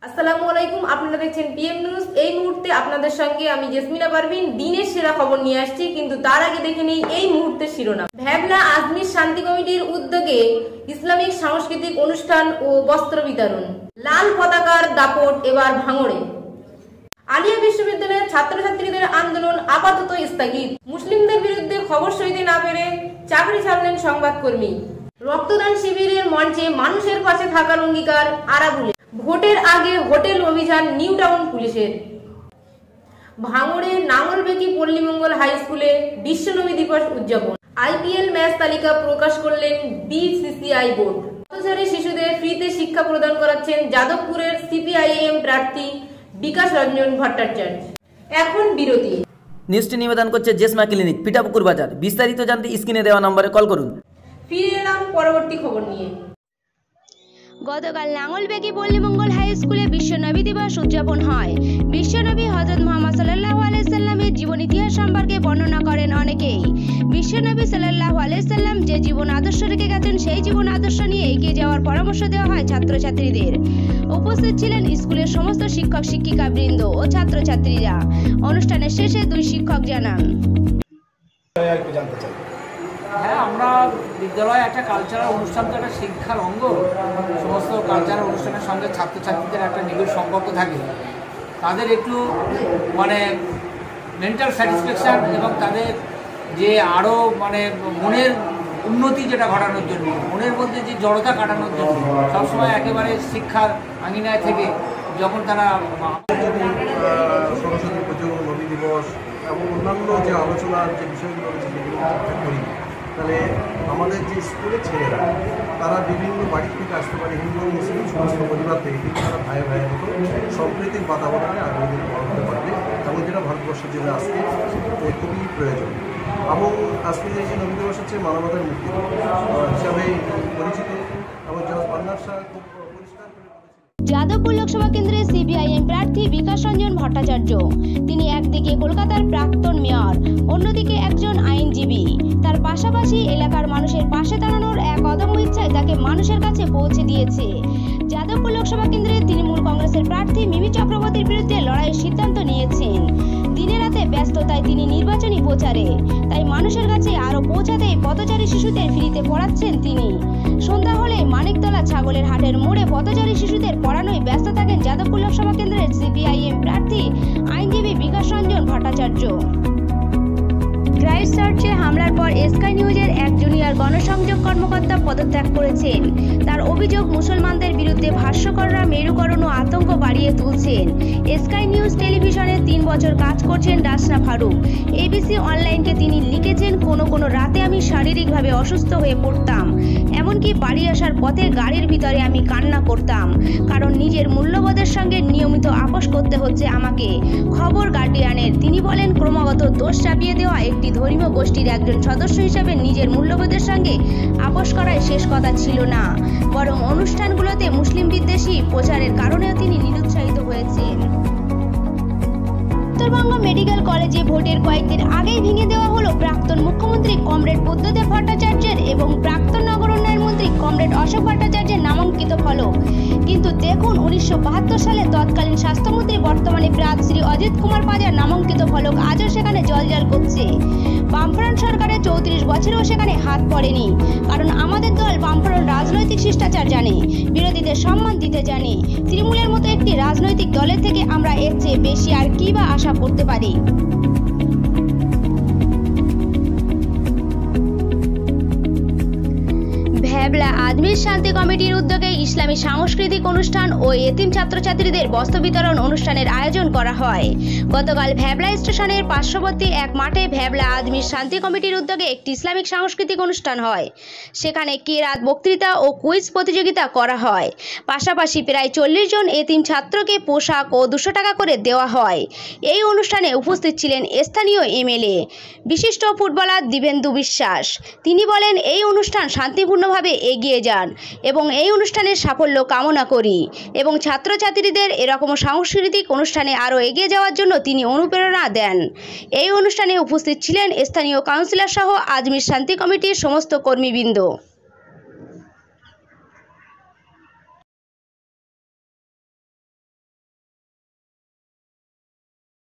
আসসালামু আলাইকুম, আপনারা দেখছেন পিএম নিউজ। এই মুহূর্তে আপনাদের সঙ্গে আমি জেসমিনা পারভিন দিনের সেরা খবর নিয়ে আসছি, কিন্তু তার আগে দেখে নেই এই মুহূর্তের শিরোনাম। ভ্যাবলা আজমির শান্তি কমিটির উদ্যোগে ইসলামিক সাংস্কৃতিক অনুষ্ঠান ও বস্ত্র বিতরণ। লাল পতাকার দাপট এবার ভাঙড়ে। আলিয়া বিশ্ববিদ্যালয়ের ছাত্রছাত্রীদের আন্দোলন আপাতত স্থগিত। মুসলিমদের বিরুদ্ধে খবর সইতে না পেরে চাকরি ছাড়লেন সংবাদকর্মী। রক্তদান শিবিরের মঞ্চে মানুষের পাশে থাকার অঙ্গীকার আরাবুলে। ভোটের আগে হোটেল অভিযান নিউ টাউন পুলিশের। ভাঙড়ের নাঙ্গলবেকি পল্লীমঙ্গল হাই স্কুলে বিশ্বনবী দিবস উদযাপন। আইপিএল ম্যাচ তালিকা প্রকাশ করলেন বিসিসিআই বোর্ড। পথচারী শিশুদের ফ্রিতে শিক্ষা প্রদান করাচ্ছেন যাদবপুরের সিপিআইএম প্রার্থী বিকাশ রঞ্জন ভট্টাচার্য। এখন বিরতি। নিউজটি নিবেদন করছে জেসমা ক্লিনিক, পিঠাপুকুর বাজার। বিস্তারিত জানতে স্ক্রিনে দেওয়া নম্বরে কল করুন। ফিরে এলাম পরবর্তী খবর নিয়ে। গতকাল নাঙ্গলবেকি পল্লীমঙ্গল হাই স্কুলে বিশ্বনবী দিবস উদযাপন হয়। বিশ্বনবী হযরত মুহাম্মদ সাল্লাল্লাহু আলাইহি সাল্লামের জীবন ইতিহাস সম্পর্কে বর্ণনা করেন অনেকেই। বিশ্বনবী সাল্লাল্লাহু আলাইহি সাল্লাম যে জীবন আদর্শ রেখে গেছেন, সেই জীবন আদর্শ নিয়ে এগিয়ে যাওয়ার পরামর্শ দেওয়া হয় ছাত্রছাত্রীদের। উপস্থিত ছিলেন স্কুলের সমস্ত শিক্ষক শিক্ষিকা বৃন্দ ও ছাত্রছাত্রীরা। অনুষ্ঠানের শেষে দুই শিক্ষক জানান, হ্যাঁ, আমরা বিদ্যালয়ে একটা কালচারাল অনুষ্ঠান তো একটা শিক্ষার অঙ্গ। সমস্ত কালচারাল অনুষ্ঠানের সঙ্গে ছাত্রছাত্রীদের একটা নিবিড় সম্পর্ক থাকে। তাদের একটু মেন্টাল স্যাটিসফ্যাকশান এবং তাদের যে আরও মনের উন্নতি যেটা ঘটানোর জন্য, মনের মধ্যে যে জড়তা কাটানোর জন্য সবসময় একেবারে শিক্ষার আঙিনায় থেকে যখন তারা সরস্বতী পুজো, নবী দিবস এবং অন্যান্য যে আলোচনার যে বিষয়গুলো রয়েছে সেগুলো করি, তাহলে আমাদের যে স্কুলের ছেলেরা তারা বিভিন্ন বাড়ি থেকে আসতে পারে, হিন্দু মুসলিম সমস্ত পরিবার থেকে, কিন্তু তারা ভাইয়ের মতো সম্প্রীতির বাতাবরণে আগামী দিনে বড় হতে পারবে, এবং যেটা ভারতবর্ষের জন্য আজকে খুবই প্রয়োজন। এবং আজকে যে নবী দিবস হচ্ছে মানবতার মুক্তি হিসাবে পরিচিত, এবং যারা পান্নার শাহ খুব পরিষ্কার করে যাদবপুর লোকসভা কেন্দ্রের সিপিআইএম প্রার্থী বিকাশ রঞ্জন ভট্টাচার্য। তিনি একদিকে কলকাতার প্রাক্তন মেয়র, অন্যদিকে একজন আইনজীবী। তার পাশাপাশি এলাকার মানুষের পাশে দাঁড়ানোর এক অদম্য ইচ্ছায় তাকে মানুষের কাছে পৌঁছে দিয়েছে। যাদবপুর লোকসভা কেন্দ্রে তৃণমূল কংগ্রেসের প্রার্থী মিমি চক্রবর্তীর বিরুদ্ধে লড়াইয়ের সিদ্ধান্ত নিয়েছেন। দিনে রাতে ব্যস্ততায় তিনি নির্বাচনী প্রচারে, তাই মানুষের কাছে আরও পৌঁছাতেই পথচারী শিশুদের ফ্রিতে পড়াচ্ছেন তিনি। সন্ধ্যা হলে মানিকতলা ছাগলের হাটের মোড়ে পথচারী শিশুদের পড়ানোয় ব্যস্ত থাকেন যাদবপুর লোকসভা কেন্দ্রের সিপিআইএম প্রার্থী আইনজীবী বিকাশ রঞ্জন ভট্টাচার্য। ক্রাইস্টচার্চে হামলার পর স্কাই নিউজের এক জুনিয়র গণসংযোগ কর্মকর্তা পদত্যাগ করেছেন। তার অভিযোগ, মুসলমানদের বিরুদ্ধে ভাষ্যকররা মেরুকরণ ও আতঙ্ক বাড়িয়ে তুলছেন। স্কাই নিউজ টেলিভিশনে 3 বছর কাজ করছেন রাসনা ফারুক। এবিসি অনলাইনকে তিনি লিখেছেন, কোনো রাতে আমি শারীরিকভাবে অসুস্থ হয়ে পড়তাম, এমনকি বাড়ি আসার পথে গাড়ির ভিতরে আমি কান্না করতাম, কারণ নিজের মূল্যবোধের সঙ্গে নিয়মিত আপোষ করতে হচ্ছে আমাকে। খবর গার্ডিয়ানের। তিনি বলেন, ক্রমাগত দোষ চাপিয়ে দেওয়া একটি ধর্মীয় গোষ্ঠীর একজন সদস্য হিসেবে নিজের মূল্যবোধের সঙ্গে আপোষ করাই শেষ কথা ছিল না, বরং অনুষ্ঠানগুলোতে মুসলিম বিদ্বেষী প্রচারের কারণেও তিনি নিরুৎসাহিত হয়েছেন। উত্তরবঙ্গ মেডিকেল কলেজে ভোটের কয়েকদিন আগেই ভেঙে দেওয়া হলো প্রাক্তন মুখ্যমন্ত্রী কমরেড বুদ্ধদেব ভট্টাচার্যের এবং প্রাক্তন নগর উন্নয়ন মন্ত্রী কমরেড অশোক ভট্টাচার্যের নামাঙ্কিত ফলক। কিন্তু দেখুন, 1972 সালে তৎকালীন স্বাস্থ্যমন্ত্রী বর্তমানে প্রাত শ্রী অজিত কুমার পাজার নামাঙ্কিত ফলক আজও সেখানে জলজল করছে। বামফ্রন্ট সরকারের 34 বছরেও সেখানে হাত পড়েনি, কারণ আমাদের দল বামফ্রন্ট রাজনৈতিক শিষ্টাচার জানে, বিরোধীদের সম্মান দিতে জানে। তৃণমূলের মতো একটি রাজনৈতিক দলের থেকে আমরা এর চেয়ে বেশি আর কি বা আশা করতে পারি। ভ্যাবলা আজমির শান্তি কমিটির উদ্যোগে ইসলামী সাংস্কৃতিক অনুষ্ঠান ও এতিম ছাত্রছাত্রীদের বস্ত্র বিতরণ অনুষ্ঠানের আয়োজন করা হয়। গতকাল ভ্যাবলা স্টেশনের পার্শ্ববর্তী এক মাঠে ভ্যাবলা আজমির শান্তি কমিটির উদ্যোগে একটি ইসলামিক সাংস্কৃতিক অনুষ্ঠান হয়। সেখানে কেরাত, বক্তৃতা ও কুইজ প্রতিযোগিতা করা হয়। পাশাপাশি প্রায় 40 জন এতিম ছাত্রকে পোশাক ও 200 টাকা করে দেওয়া হয়। এই অনুষ্ঠানে উপস্থিত ছিলেন স্থানীয় এমএলএ, বিশিষ্ট ফুটবলার দিবেন্দু বিশ্বাস। তিনি বলেন, এই অনুষ্ঠান শান্তিপূর্ণভাবে এগিয়ে যান এবং এই অনুষ্ঠানের সাফল্য কামনা করি, এবং ছাত্রছাত্রীদের এরকম সাংস্কৃতিক অনুষ্ঠানে আরও এগিয়ে যাওয়ার জন্য তিনি অনুপ্রেরণা দেন। এই অনুষ্ঠানে উপস্থিত ছিলেন স্থানীয় কাউন্সিলর সহ আজমির শান্তি কমিটির সমস্ত কর্মীবৃন্দ।